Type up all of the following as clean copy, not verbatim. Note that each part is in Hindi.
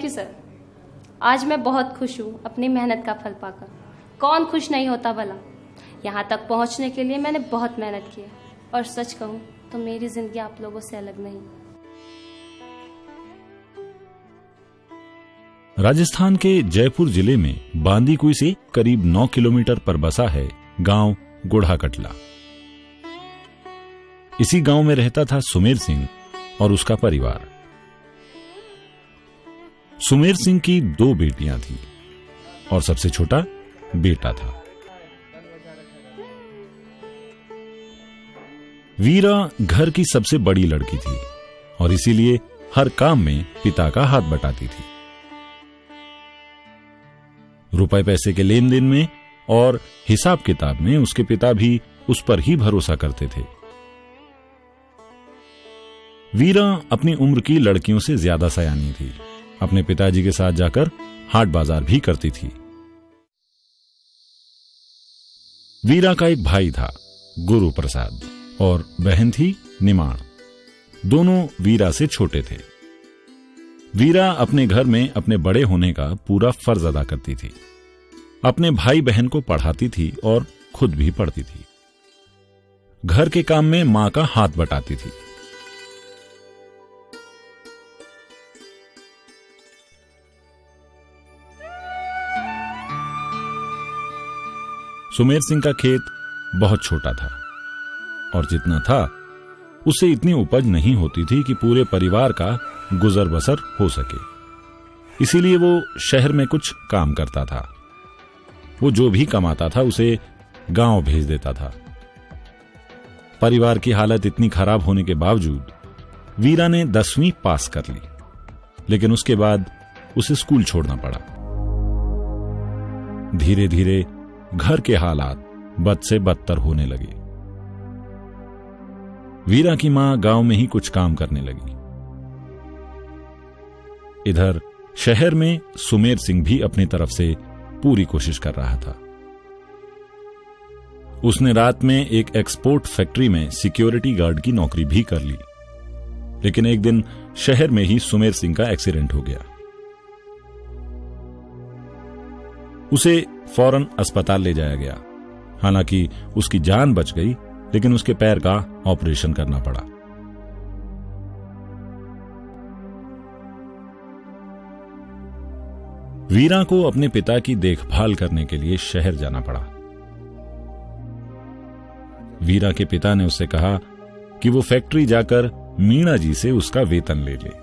Thank you sir. आज मैं बहुत खुश हूँ अपनी मेहनत का फल पाकर। कौन खुश नहीं होता भला। यहाँ तक पहुँचने के लिए मैंने बहुत मेहनत की है, और सच कहूँ तो मेरी जिंदगी आप लोगों से अलग नहीं। राजस्थान के जयपुर जिले में बांदीकुई से करीब 9 किलोमीटर पर बसा है गांव गोढ़ा कटला। इसी गांव में रहता था सुमेर सिंह और उसका परिवार। सुमेर सिंह की 2 बेटियां थी और सबसे छोटा बेटा था। वीरा घर की सबसे बड़ी लड़की थी और इसीलिए हर काम में पिता का हाथ बटाती थी। रुपए पैसे के लेन देन में और हिसाब किताब में उसके पिता भी उस पर ही भरोसा करते थे। वीरा अपनी उम्र की लड़कियों से ज्यादा सयानी थी। अपने पिताजी के साथ जाकर हाट बाजार भी करती थी। वीरा का एक भाई था गुरु प्रसाद और बहन थी निमाण। दोनों वीरा से छोटे थे। वीरा अपने घर में अपने बड़े होने का पूरा फर्ज अदा करती थी। अपने भाई बहन को पढ़ाती थी और खुद भी पढ़ती थी। घर के काम में मां का हाथ बटाती थी। सुमेर सिंह का खेत बहुत छोटा था और जितना था उससे इतनी उपज नहीं होती थी कि पूरे परिवार का गुजर बसर हो सके। इसीलिए वो शहर में कुछ काम करता था। वो जो भी कमाता था उसे गांव भेज देता था। परिवार की हालत इतनी खराब होने के बावजूद वीरा ने 10वीं पास कर ली, लेकिन उसके बाद उसे स्कूल छोड़ना पड़ा। धीरे धीरे घर के हालात बद से बदतर होने लगे। वीरा की मां गांव में ही कुछ काम करने लगी। इधर शहर में सुमेर सिंह भी अपनी तरफ से पूरी कोशिश कर रहा था। उसने रात में एक एक्सपोर्ट फैक्ट्री में सिक्योरिटी गार्ड की नौकरी भी कर ली, लेकिन एक दिन शहर में ही सुमेर सिंह का एक्सीडेंट हो गया। उसे फौरन अस्पताल ले जाया गया। हालांकि उसकी जान बच गई, लेकिन उसके पैर का ऑपरेशन करना पड़ा। वीरा को अपने पिता की देखभाल करने के लिए शहर जाना पड़ा। वीरा के पिता ने उससे कहा कि वो फैक्ट्री जाकर मीणा जी से उसका वेतन ले ले।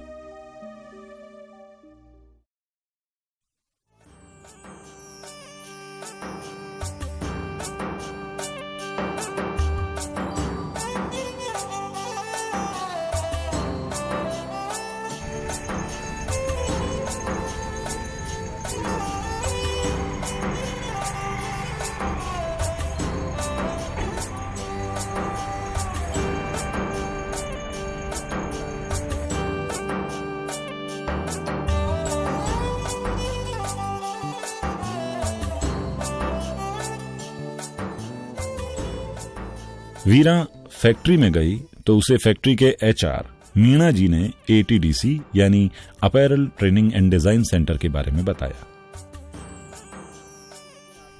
वीरा फैक्ट्री में गई तो उसे फैक्ट्री के एचआर मीणा जी ने एटीडीसी यानी apparel training and design centre के बारे में बताया।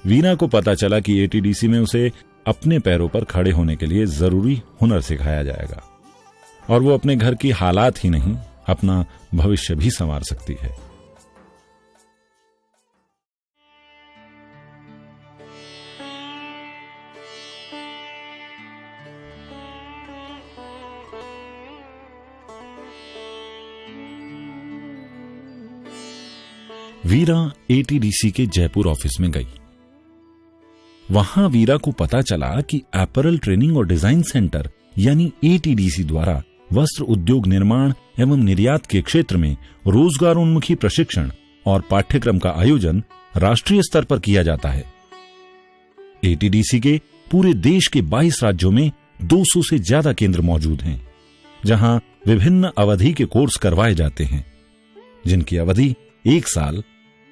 वीरा को पता चला कि एटीडीसी में उसे अपने पैरों पर खड़े होने के लिए जरूरी हुनर सिखाया जाएगा और वो अपने घर की हालात ही नहीं, अपना भविष्य भी संवार सकती है। वीरा एटीडीसी के जयपुर ऑफिस में गई। वहां वीरा को पता चला कि अपैरल ट्रेनिंग और डिजाइन सेंटर यानी एटीडीसी द्वारा वस्त्र उद्योग निर्माण एवं निर्यात के क्षेत्र में रोजगारोन्मुखी प्रशिक्षण और पाठ्यक्रम का आयोजन राष्ट्रीय स्तर पर किया जाता है। एटीडीसी के पूरे देश के 22 राज्यों में 200 से ज्यादा केंद्र मौजूद हैं, जहां विभिन्न अवधि के कोर्स करवाए जाते हैं, जिनकी अवधि 1 साल,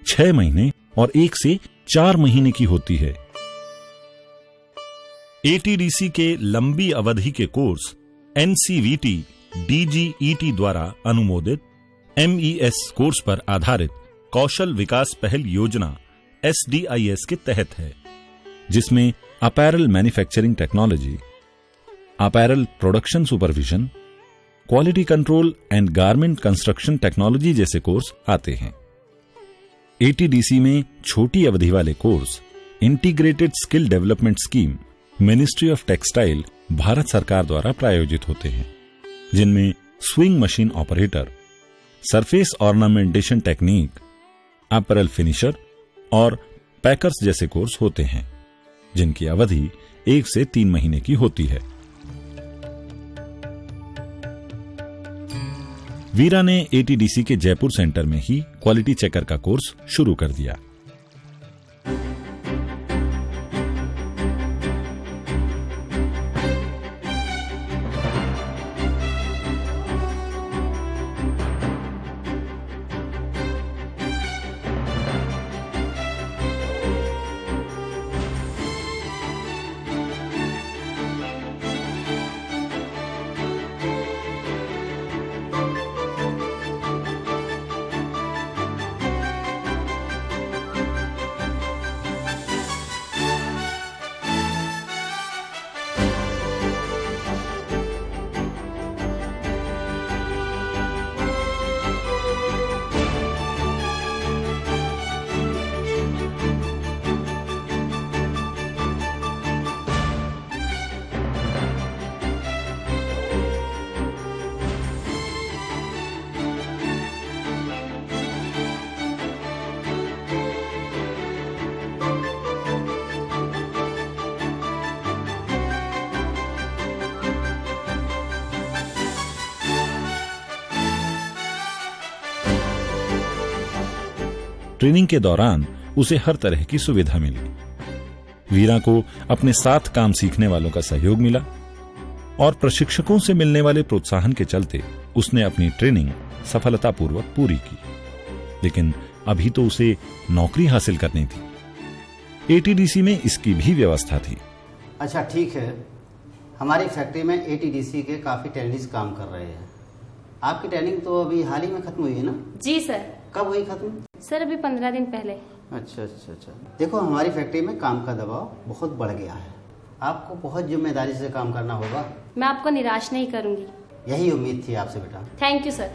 6 महीने और 1 से 4 महीने की होती है। एटीडीसी के लंबी अवधि के कोर्स एनसीवीटी डीजीईटी द्वारा अनुमोदित MES कोर्स पर आधारित कौशल विकास पहल योजना SDIS के तहत है, जिसमें apparel manufacturing technology, apparel production supervision, quality control and garment construction technology जैसे कोर्स आते हैं। ATDC में छोटी अवधि वाले course integrated skill development scheme ministry of textile Bharat सरकार द्वारा प्रायोजित होते हैं, जिनमें swing machine operator, surface ornamentation technique, apparel finisher और पैकर्स जैसे कोर्स होते हैं, जिनकी अवधि 1 से 3 महीने की होती है। वीरा ने ATDC के जयपुर सेंटर में ही क्वालिटी चेकर का कोर्स शुरू कर दिया। ट्रेनिंग के दौरान उसे हर तरह की सुविधा मिली। वीरा को अपने साथ काम सीखने वालों का सहयोग मिला और प्रशिक्षकों से मिलने वाले प्रोत्साहन के चलते उसने अपनी ट्रेनिंग सफलतापूर्वक पूरी की। लेकिन अभी तो उसे नौकरी हासिल करनी थी। ATDC में इसकी भी व्यवस्था थी। अच्छा ठीक है, हमारी फैक्ट्री में ATDC के काफी ट्रेनिंग्स काम कर रहे हैं। आपकी ट्रेनिंग तो अभी हाल ही में खत्म हुई है ना? जी सर। कब हुई खत्म? सर अभी 15 दिन पहले। अच्छा। देखो, हमारी फैक्ट्री में काम का दबाव बहुत बढ़ गया है। आपको बहुत जिम्मेदारी से काम करना होगा। मैं आपको निराश नहीं करूंगी। यही उम्मीद थी आपसे बेटा। Thank you sir.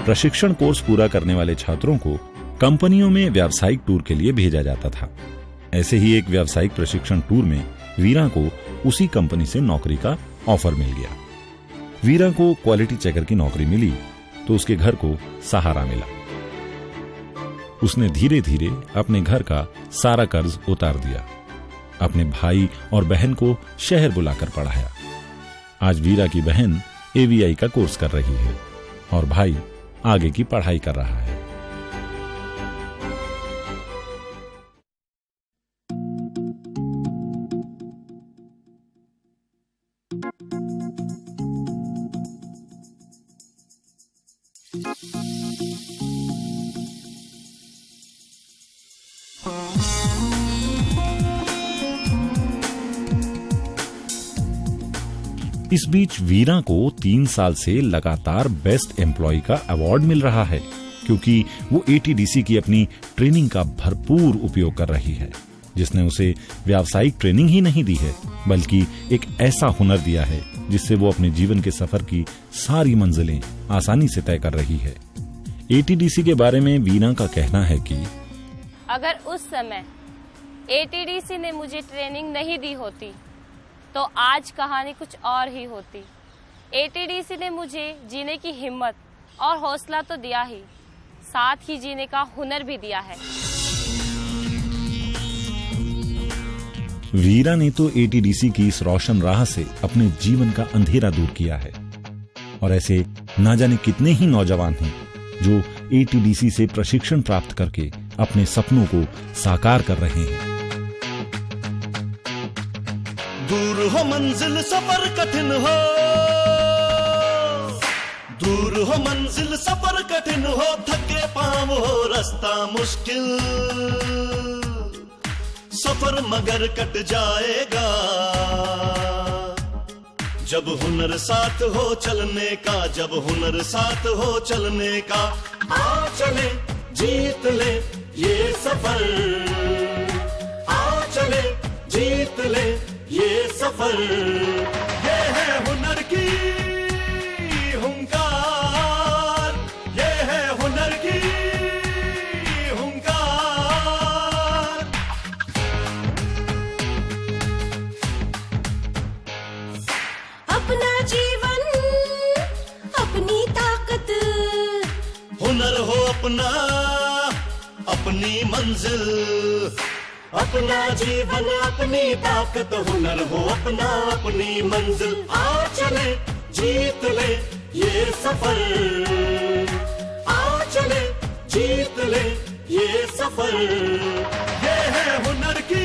प्रशिक्षण कोर्स पूरा करने वाले छात्रों को कंपनियों में व्यावसायिक टूर के लिए भेजा जाता था। ऐसे ही एक व्यावसायिक प्रशिक्षण टूर में वीरा को उसी कंपनी से नौकरी का ऑफर मिल गया। वीरा को क्वालिटी चेकर की नौकरी मिली तो उसके घर को सहारा मिला। उसने धीरे धीरे अपने घर का सारा कर्ज उतार दिया, अपने भाई और बहन को शहर बुलाकर पढ़ाया। आज वीरा की बहन AVI का कोर्स कर रही है और भाई आगे की पढ़ाई कर रहा है। इस बीच वीरा को 3 साल से लगातार बेस्ट एम्प्लॉय का अवार्ड मिल रहा है, क्योंकि वो ATDC की अपनी ट्रेनिंग का भरपूर उपयोग कर रही है, जिसने उसे व्यावसायिक ट्रेनिंग ही नहीं दी है, बल्कि एक ऐसा हुनर दिया है जिससे वो अपने जीवन के सफर की सारी मंजिलें आसानी से तय कर रही है। ATDC के बारे में वीरा का कहना है कि अगर उस समय ATDC ने मुझे ट्रेनिंग नहीं दी होती तो आज कहानी कुछ और ही होती। ATDC ने मुझे जीने की हिम्मत और हौसला तो दिया ही, साथ ही जीने का हुनर भी दिया है। वीरा ने तो ATDC की इस रोशन राह से अपने जीवन का अंधेरा दूर किया है और ऐसे ना जाने कितने ही नौजवान हैं जो ATDC से प्रशिक्षण प्राप्त करके अपने सपनों को साकार कर रहे हैं। दूर हो मंजिल सफर कठिन हो, दूर हो मंजिल सफर कठिन हो, थके पांव हो रास्ता मुश्किल, सफर मगर कट जाएगा, जब हुनर साथ हो चलने का, जब हुनर साथ हो चलने का, आओ चले जीत ले ये सफर, आओ चले जीत ले ये सफर। ये है हुनर की हुंकार, ये है हुनर की हुंकार। अपना जीवन अपनी ताकत, हुनर हो अपना अपनी मंजिल, अपना जीवन अपनी ताकत, हुनर हो अपना अपनी मंजिल। आओ चले जीत ले ये सफर, आओ चले जीत ले ये सफर। ये है हुनर की